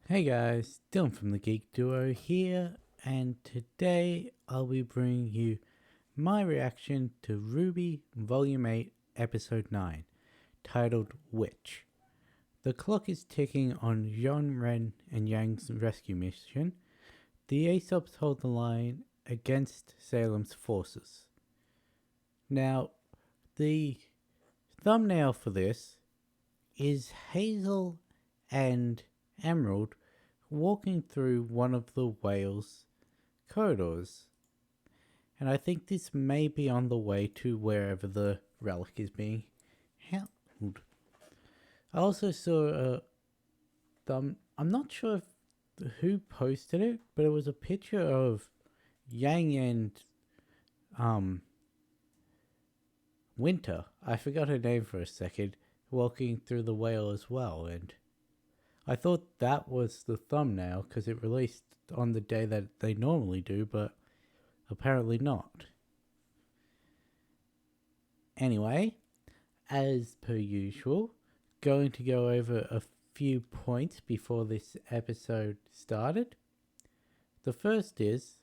Hey guys, Dylan from the Geek Duo here, and today I'll be bringing you my reaction to RWBY Volume 8, Episode 9, titled Witch. The clock is ticking on Jean, Ren, and Yang's rescue mission. The Aesops hold the line against Salem's forces. Now, the thumbnail for this is Hazel and Emerald walking through one of the whale's corridors. And I think this may be on the way to wherever the relic is being held. I also saw a I'm not sure who posted it, but it was a picture of Yang and Winter. I forgot her name for a second, walking through the whale as well, and I thought that was the thumbnail because it released on the day that they normally do, but apparently not. Anyway, as per usual, going to go over a few points before this episode started. The first is,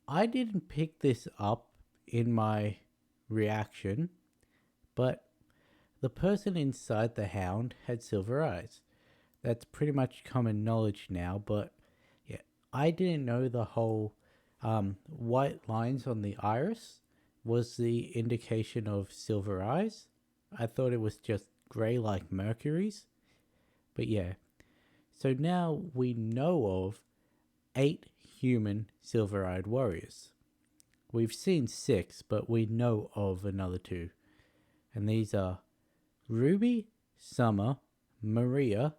I didn't pick this up in my reaction, but the person inside the hound had silver eyes. That's pretty much common knowledge now, but yeah, I didn't know the whole white lines on the iris was the indication of silver eyes. I thought it was just grey like Mercury's. But yeah, so now we know of 8 human silver-eyed warriors. We've seen 6, but we know of another 2. And these are Ruby, Summer, Maria,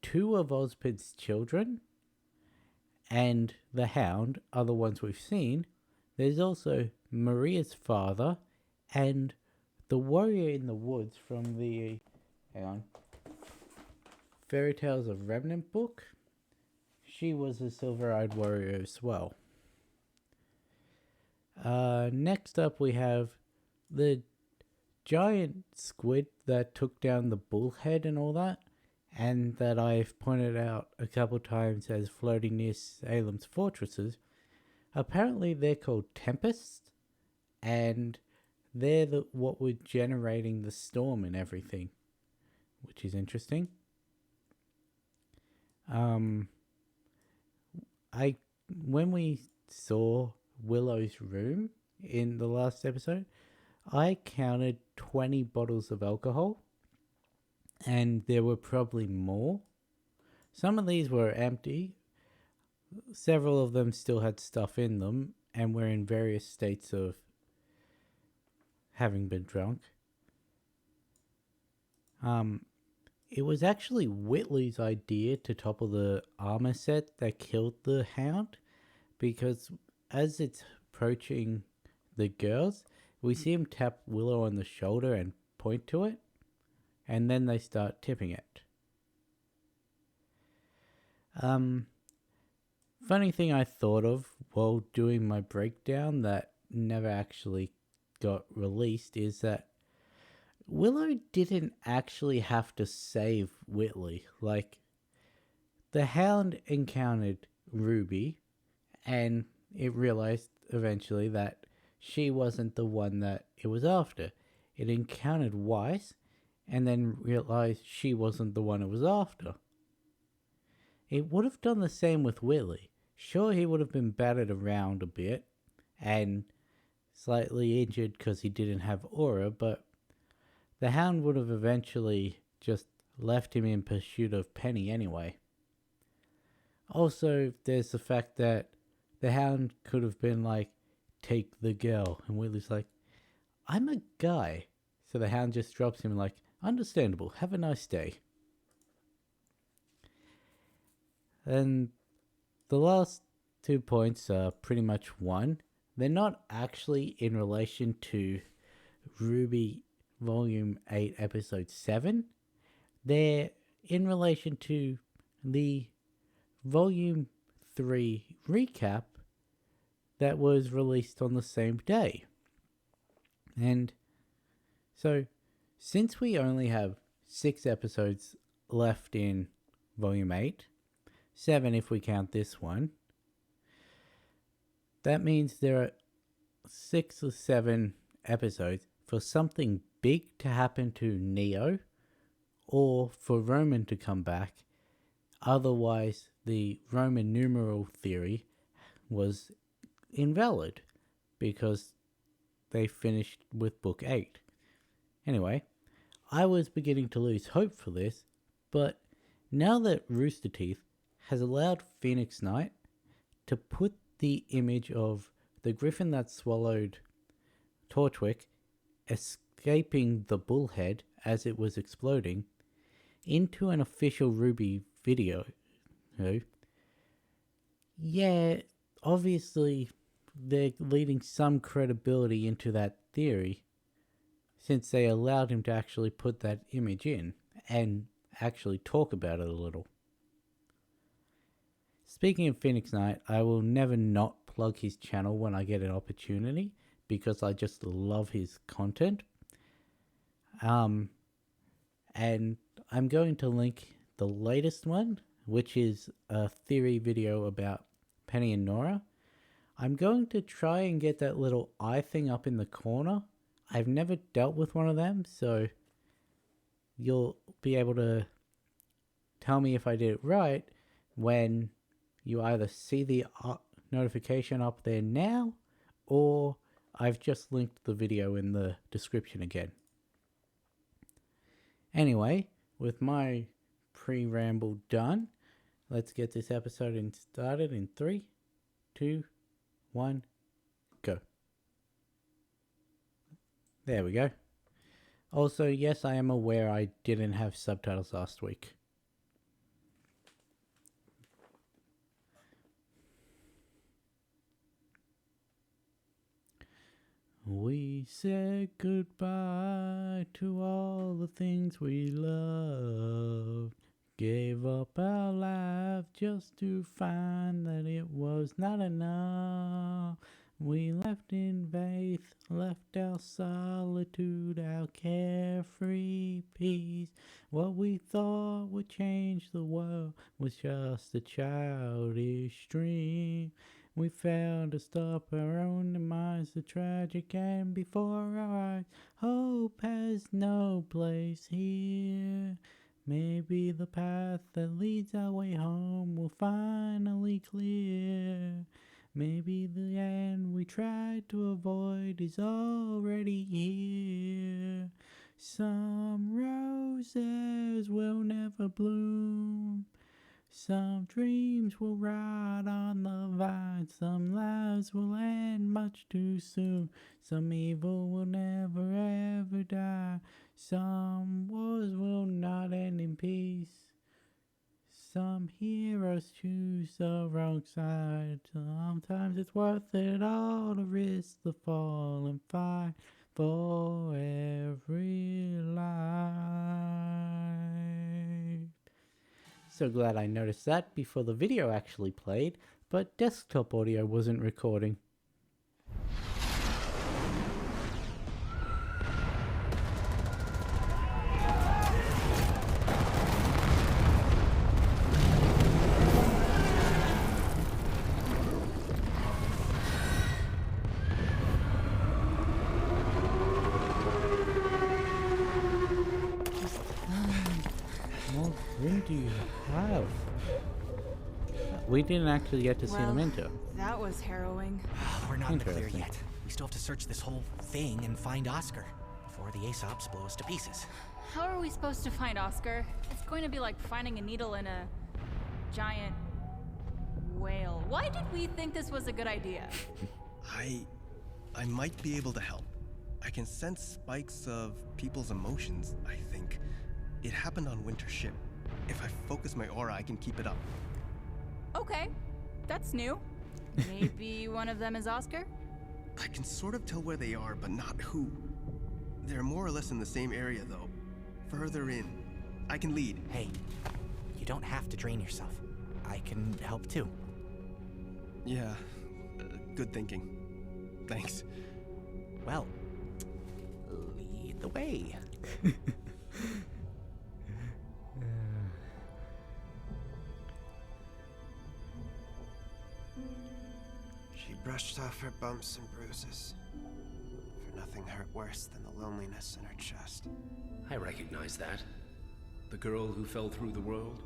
2 of Ozpin's children, and the Hound are the ones we've seen. There's also Maria's father and the warrior in the woods from the Fairy Tales of Remnant book. She was a silver-eyed warrior as well. Next up we have the giant squid that took down the bullhead and all that, and that I've pointed out a couple times as floating near Salem's fortresses. Apparently they're called tempests, and they're what were generating the storm and everything, which is interesting. When we saw Willow's room in the last episode, I counted 20 bottles of alcohol, and there were probably more. Some of these were empty. Several of them still had stuff in them and were in various states of having been drunk. It was actually Whitley's idea to topple the armor set that killed the Hound, because as it's approaching the girls, we see him tap Willow on the shoulder and point to it, and then they start tipping it. Funny thing I thought of while doing my breakdown that never actually got released is that Willow didn't actually have to save Whitley. Like, the Hound encountered RWBY, and it realized eventually that she wasn't the one that it was after. It encountered Weiss, and then realized she wasn't the one it was after. It would have done the same with Whitley. Sure, he would have been battered around a bit, and slightly injured because he didn't have aura, but the Hound would have eventually just left him in pursuit of Penny anyway. Also, there's the fact that the Hound could have been like, take the girl, and Whitley's like, I'm a guy. So the Hound just drops him like, understandable, have a nice day. And the last 2 points are pretty much one. They're not actually in relation to RWBY Volume 8, Episode 7. They're in relation to the Volume 3 recap that was released on the same day. And so, since we only have 6 episodes left in Volume 8, 7 if we count this one. That means there are 6 or 7 episodes for something big to happen to Neo, or for Roman to come back. Otherwise, the Roman numeral theory was invalid because they finished with book 8. Anyway, I was beginning to lose hope for this, but now that Rooster Teeth has allowed Phoenix Knight to put the image of the griffin that swallowed Torchwick escaping the bullhead as it was exploding into an official RWBY video, yeah, obviously they're leading some credibility into that theory, since they allowed him to actually put that image in and actually talk about it a little. Speaking of Phoenix Knight, I will never not plug his channel when I get an opportunity, because I just love his content. And I'm going to link the latest one, which is a theory video about Penny and Nora. I'm going to try and get that little eye thing up in the corner. I've never dealt with one of them, so you'll be able to tell me if I did it right when you either see the notification up there now, or I've just linked the video in the description again. Anyway, with my pre-ramble done, let's get this episode started in 3, 2, 1, go. There we go. Also, yes, I am aware I didn't have subtitles last week. We said goodbye to all the things we loved. Gave up our life just to find that it was not enough. We left in faith, left our solitude, our carefree peace. What we thought would change the world was just a childish dream. We failed to stop our own demise, the tragic and before our eyes. Hope has no place here. Maybe the path that leads our way home will finally clear. Maybe the end we tried to avoid is already here. Some roses will never bloom. Some dreams will rot on the vine. Some lives will end much too soon. Some evil will never ever die. Some wars will not end in peace. Some heroes choose the wrong side. Sometimes it's worth it all to risk the fall and fight for every life. So glad I noticed that before the video actually played, but desktop audio wasn't recording. What room do you have? We didn't actually get to see them enter. That was harrowing. We're not in the clear yet. We still have to search this whole thing and find Oscar before the Aesops blow us to pieces. How are we supposed to find Oscar? It's going to be like finding a needle in a giant whale. Why did we think this was a good idea? I might be able to help. I can sense spikes of people's emotions, I think. It happened on Winter's ship. If I focus my aura, I can keep it up. Okay, that's new. Maybe one of them is Oscar? I can sort of tell where they are, but not who. They're more or less in the same area, though. Further in. I can lead. Hey, you don't have to drain yourself. I can help too. Yeah, good thinking. Thanks. Well, lead the way. brushed off her bumps and bruises. For nothing hurt worse than the loneliness in her chest. I recognize that. The girl who fell through the world?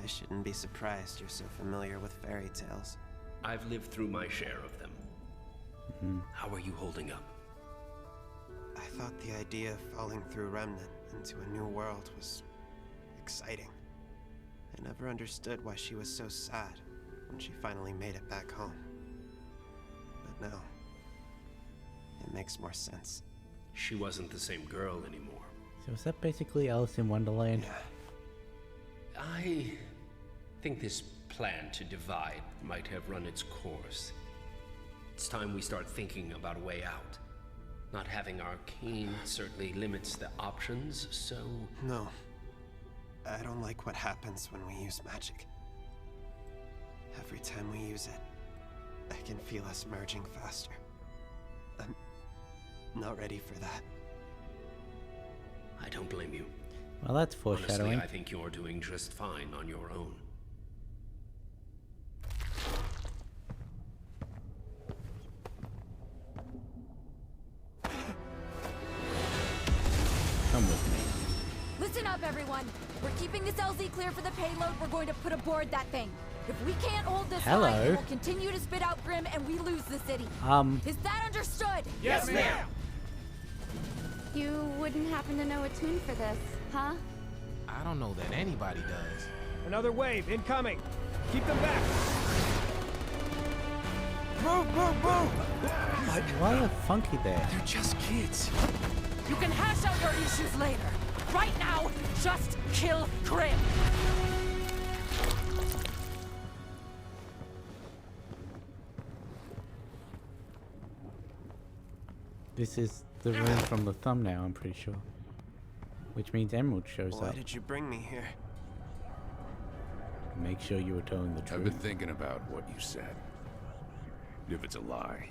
I shouldn't be surprised you're so familiar with fairy tales. I've lived through my share of them. How are you holding up? I thought the idea of falling through Remnant into a new world was exciting. I never understood why she was so sad when she finally made it back home. But now, it makes more sense. She wasn't the same girl anymore. So is that basically Alice in Wonderland? Yeah. I think this plan to divide might have run its course. It's time we start thinking about a way out. Not having Arcane certainly limits the options, so... No. I don't like what happens when we use magic. Every time we use it, I can feel us merging faster. I'm not ready for that. I don't blame you. Well, that's foreshadowing. Honestly, I think you're doing just fine on your own. Come with me. Listen up, everyone. We're keeping this LZ clear for the payload. We're going to put aboard that thing. If we can't hold this line, it will continue to spit out Grim and we lose the city. Is that understood? Yes, ma'am. You wouldn't happen to know a tune for this, huh? I don't know that anybody does. Another wave incoming. Keep them back. Move, move, move! Why are funky there? They're just kids. You can hash out your issues later. Right now, just kill Grim. This is the room from the thumbnail, I'm pretty sure. Which means Emerald shows Why up. did you bring me here? Make sure you were telling the I've truth. been thinking about what you said. If it's a lie,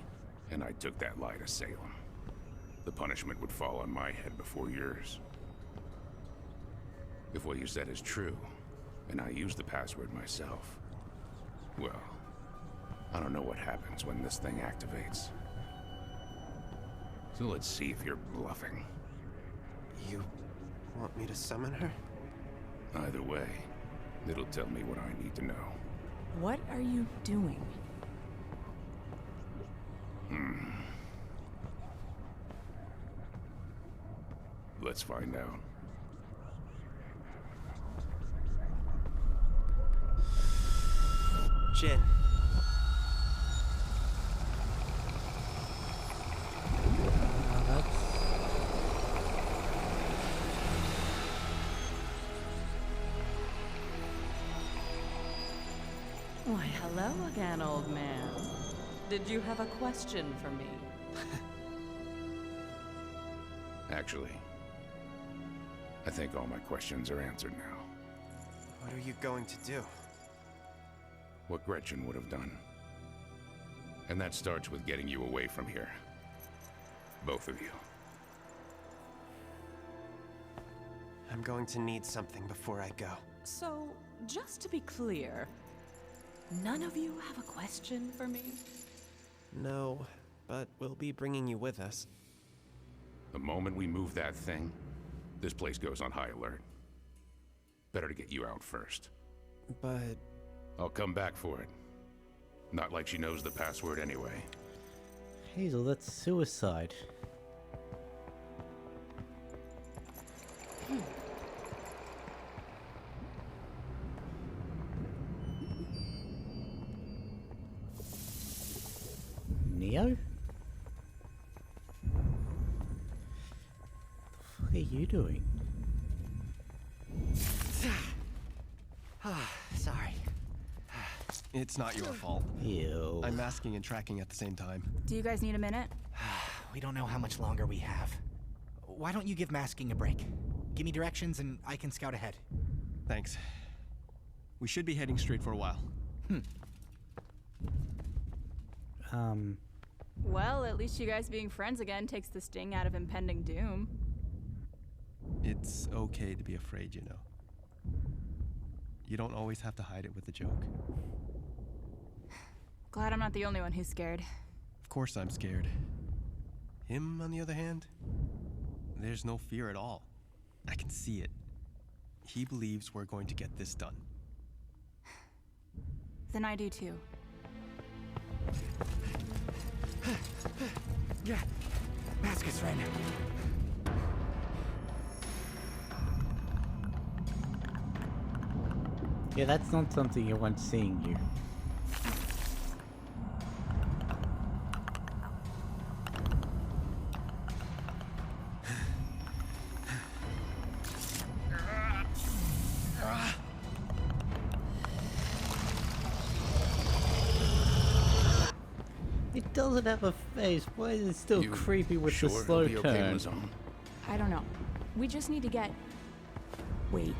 and I took that lie to Salem, the punishment would fall on my head before yours. If what you said is true, and I use the password myself, well, I don't know what happens when this thing activates. So let's see if you're bluffing. You want me to summon her? Either way, it'll tell me what I need to know. What are you doing? Let's find out. Jin. Why, hello again, old man. Did you have a question for me? Actually, I think all my questions are answered now. What are you going to do? What Gretchen would have done. And that starts with getting you away from here. Both of you. I'm going to need something before I go. So, just to be clear, none of you have a question for me? No, but we'll be bringing you with us. The moment we move that thing, this place goes on high alert. Better to get you out first. But... I'll come back for it. Not like she knows the password anyway. Hazel, that's suicide. Neo? What are you doing? Sorry. It's not your fault. Ew. I'm masking and tracking at the same time. Do you guys need a minute? We don't know how much longer we have. Why don't you give masking a break? Give me directions and I can scout ahead. Thanks. We should be heading straight for a while. Well, at least you guys being friends again takes the sting out of impending doom. It's okay to be afraid, you know. You don't always have to hide it with a joke. Glad I'm not the only one who's scared. Of course I'm scared. Him, on the other hand, there's no fear at all. I can see it. He believes we're going to get this done. Then I do too. Yeah. Baskets right now. Yeah, that's not something you want seeing you. It doesn't have a face. Why is it still creepy with the slow turn? I don't know. We just need to get... Wait.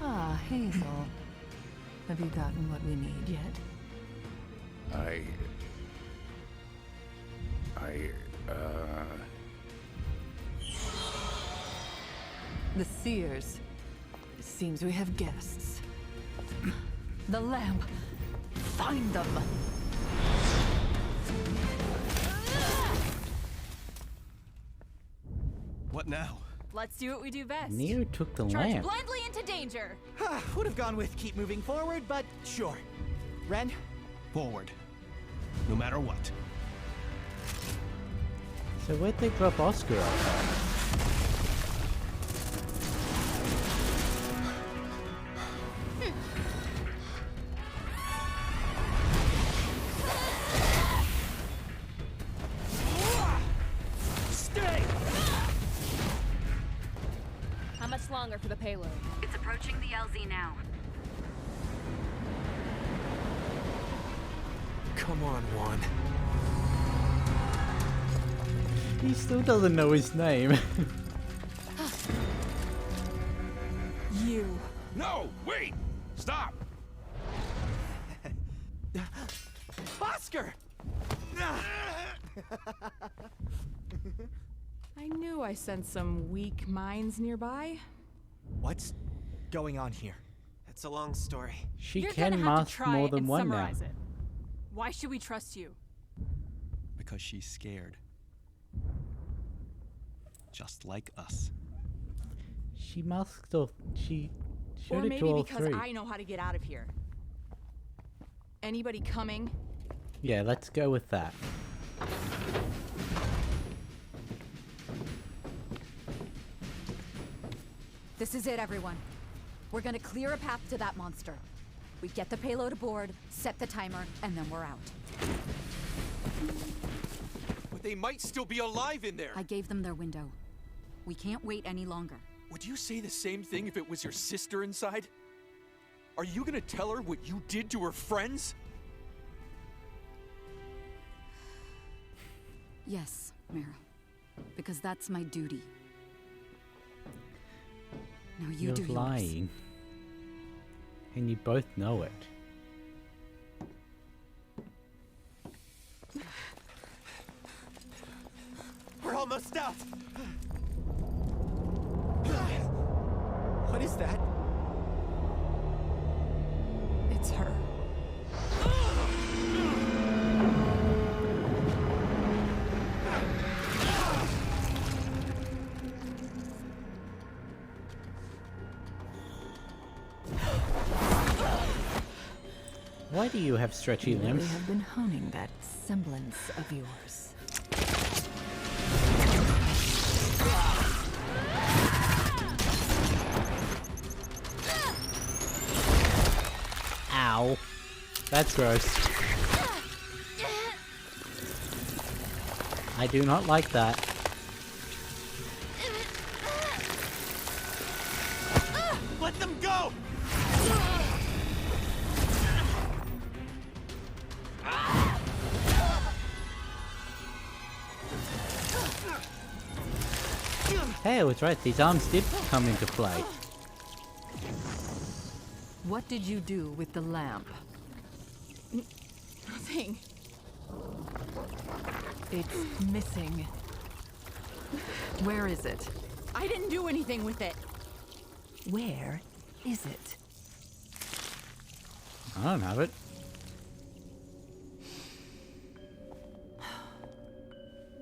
Ah, Hazel. Have you gotten what we need yet? The Seers. Seems we have guests. The lamp. Find them. What now? Let's do what we do best. Neo took the Charge lamp. blindly into danger. Would have gone with keep moving forward, but sure. Ren? Forward. No matter what. So where'd they drop Oscar off? How much longer for the payload? It's approaching the LZ now. Come on, Juan. He still doesn't know his name. You. No, wait! Stop! Oscar! I knew I sensed some weak minds nearby. What's going on here? It's a long story. She You're can gonna have to mask try more than and one now. summarize it. Why should we trust you? Because she's scared. Just like us. She masked off. She showed Or it maybe to all because three. I know how to get out of here. Anybody coming? Yeah, let's go with that. This is it, everyone. We're gonna clear a path to that monster. We get the payload aboard, set the timer, and then we're out. But they might still be alive in there. I gave them their window. We can't wait any longer. Would you say the same thing if it was your sister inside? Are you gonna tell her what you did to her friends? Yes, Mira. Because that's my duty. Now you You're do yours. lying. And you both know it. We're almost out! What is that? It's her. Why do you have stretchy You limbs? really have been honing that semblance of yours. Ow. That's gross. I do not like that. Let them go! Hey, I was right. These arms did come into play. What did you do with the lamp? Nothing. It's missing. Where is it? I didn't do anything with it. Where is it? I don't have it.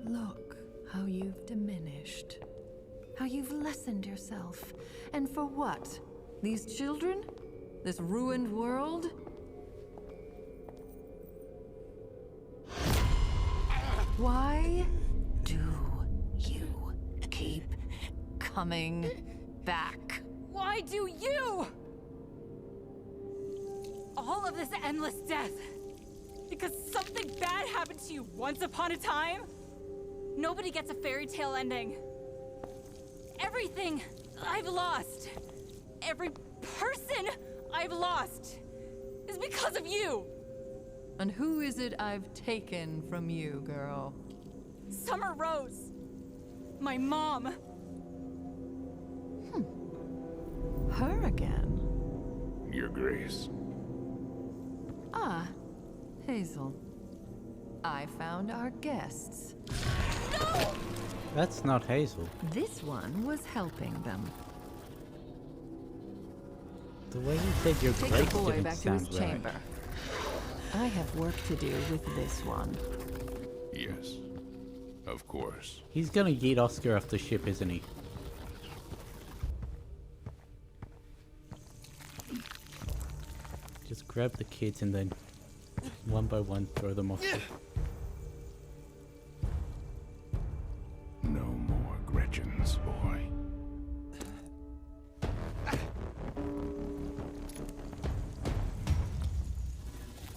Look how you've diminished. How you've lessened yourself. And for what? These children? This ruined world? Why do you keep coming back? Why do you? All of this endless death. Because something bad happened to you once upon a time? Nobody gets a fairy tale ending. Everything I've lost, every person I've lost, is because of you. And who is it I've taken from you, girl? Summer Rose. My mom. Her again? Your Grace. Ah, Hazel. I found our guests. No! That's not Hazel. This one was helping them. The way you said your Take Grace the boy didn't back to sound his right. chamber. I have work to do with this one. Yes. Of course. He's gonna yeet Oscar off the ship, isn't he? Just grab the kids and then one by one throw them off. No more Gretchen's, boy.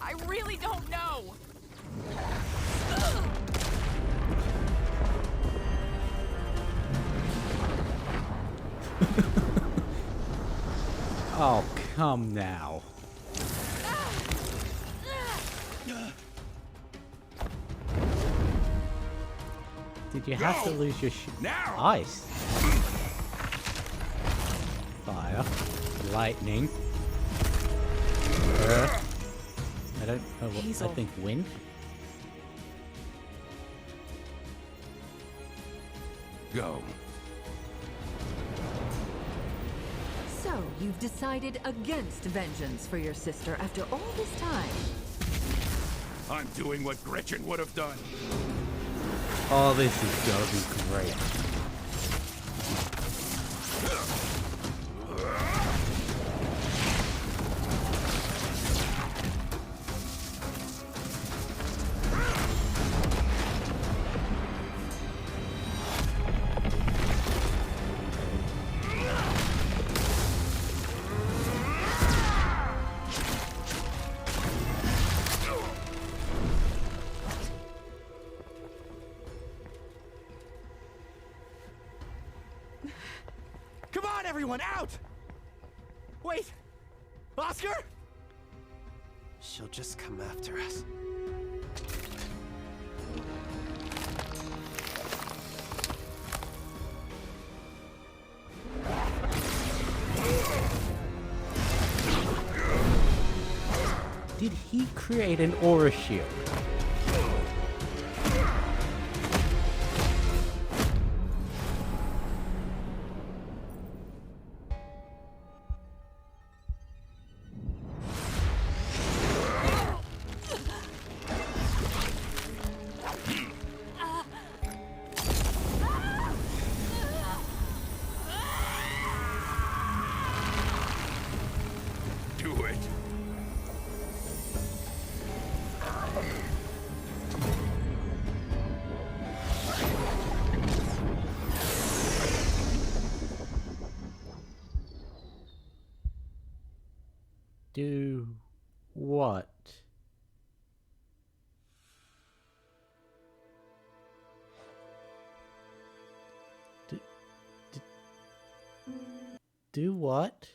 I really don't know! Oh, come now. Did you have to lose your now? Ice? Fire. Lightning. Earth. I don't know what Hazel. I think wind. Go. So, you've decided against vengeance for your sister after all this time. I'm doing what Gretchen would have done. Oh, this is gonna be great. Come on, everyone, out! Wait! Oscar? She'll just come after us. Did he create an aura shield? Do it. Do what? Do what?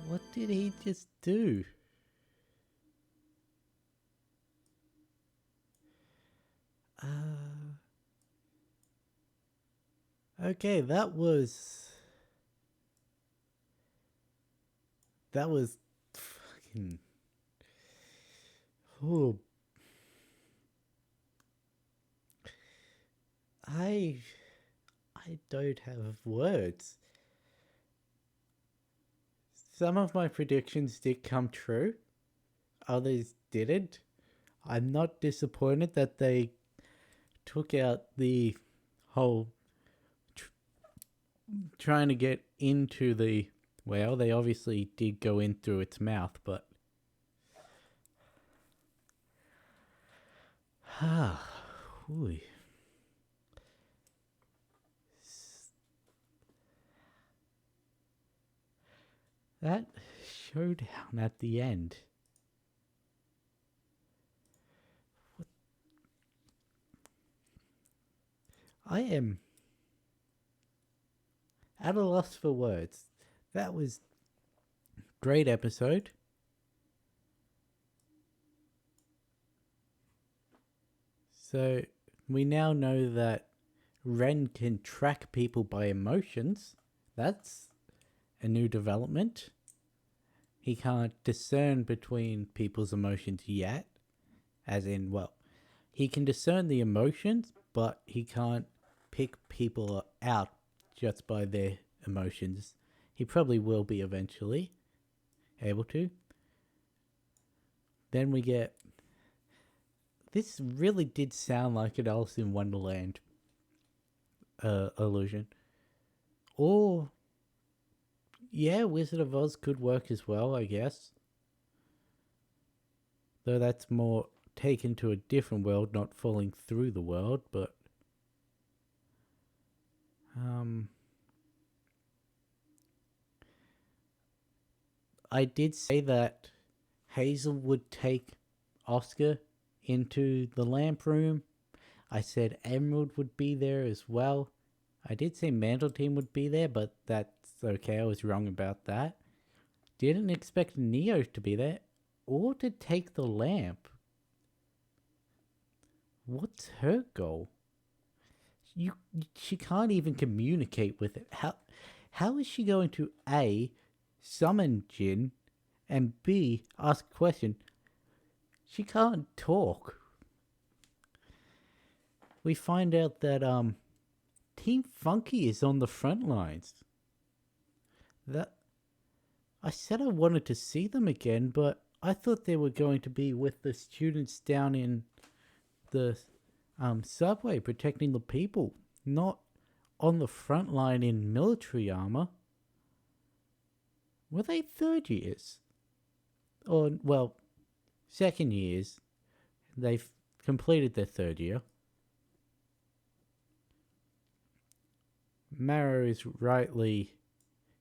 What did he just do? Okay, that was fucking. Oh. don't have words. Some of my predictions did come true. Others didn't. I'm not disappointed that they took out the whole trying to get into the... Well, they obviously did go in through its mouth, but... That showdown at the end. I am at a loss for words. That was a great episode. So we now know that Ren can track people by emotions. That's a new development. He can't discern between people's emotions yet. As in, well, he can discern the emotions, but he can't pick people out just by their emotions. He probably will be eventually able to. Then we get... This really did sound like an Alice in Wonderland illusion. Or... Yeah, Wizard of Oz could work as well, I guess. Though that's more taken to a different world, not falling through the world, but... I did say that Hazel would take Oscar into the lamp room. I said Emerald would be there as well. I did say Mantelteam would be there, but that's okay. I was wrong about that. Didn't expect Neo to be there or to take the lamp. What's her goal? She can't even communicate with it. How is she going to A, summon Jin, and B, ask a question? She can't talk. We find out that Team Funky is on the front lines. I said I wanted to see them again, but I thought they were going to be with the students down in the subway protecting the people, not on the front line in military armor. Were they third years? Or, well, second years. They've completed their third year. Marrow is rightly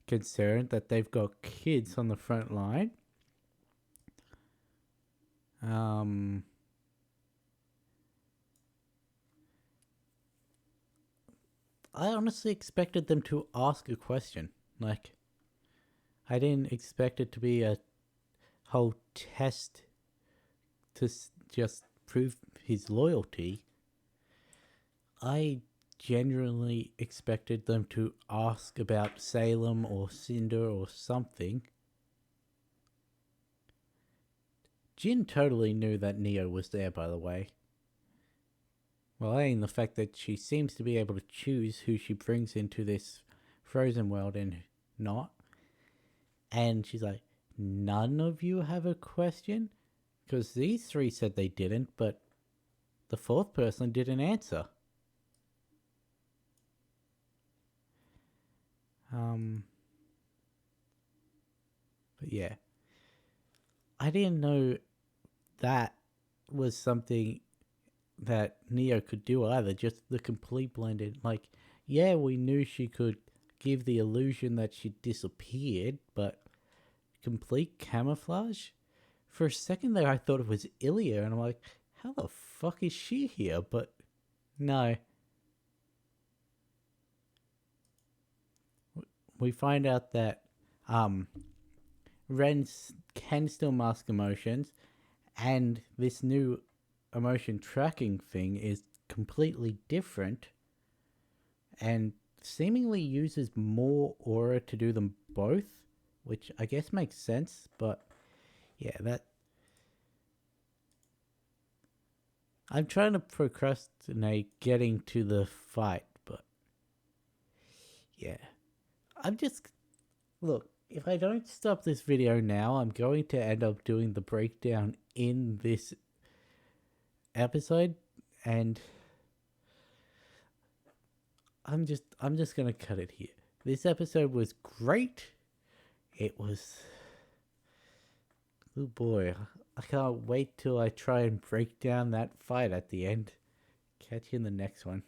concerned that they've got kids on the front line. I honestly expected them to ask a question. Like, I didn't expect it to be a whole test to just prove his loyalty. I genuinely expected them to ask about Salem or Cinder or something. Jin totally knew that Neo was there, by the way. Well, the fact that she seems to be able to choose who she brings into this frozen world and not. And she's like, none of you have a question? Because these three said they didn't, but the fourth person didn't answer. But yeah. I didn't know that was something that Neo could do either, just the complete blended. Like, yeah, we knew she could give the illusion that she disappeared, but complete camouflage? For a second there I thought it was Ilya, and I'm like, how the fuck is she here? But no. We find out that Ren can still mask emotions, and this new emotion tracking thing is completely different and seemingly uses more aura to do them both, which I guess makes sense, but yeah, that... I'm trying to procrastinate getting to the fight, but yeah. I'm just... Look, if I don't stop this video now, I'm going to end up doing the breakdown in this episode, and I'm just gonna cut it here. This episode was great. It was... Oh boy, I can't wait till I try and break down that fight at the end. Catch you in the next one.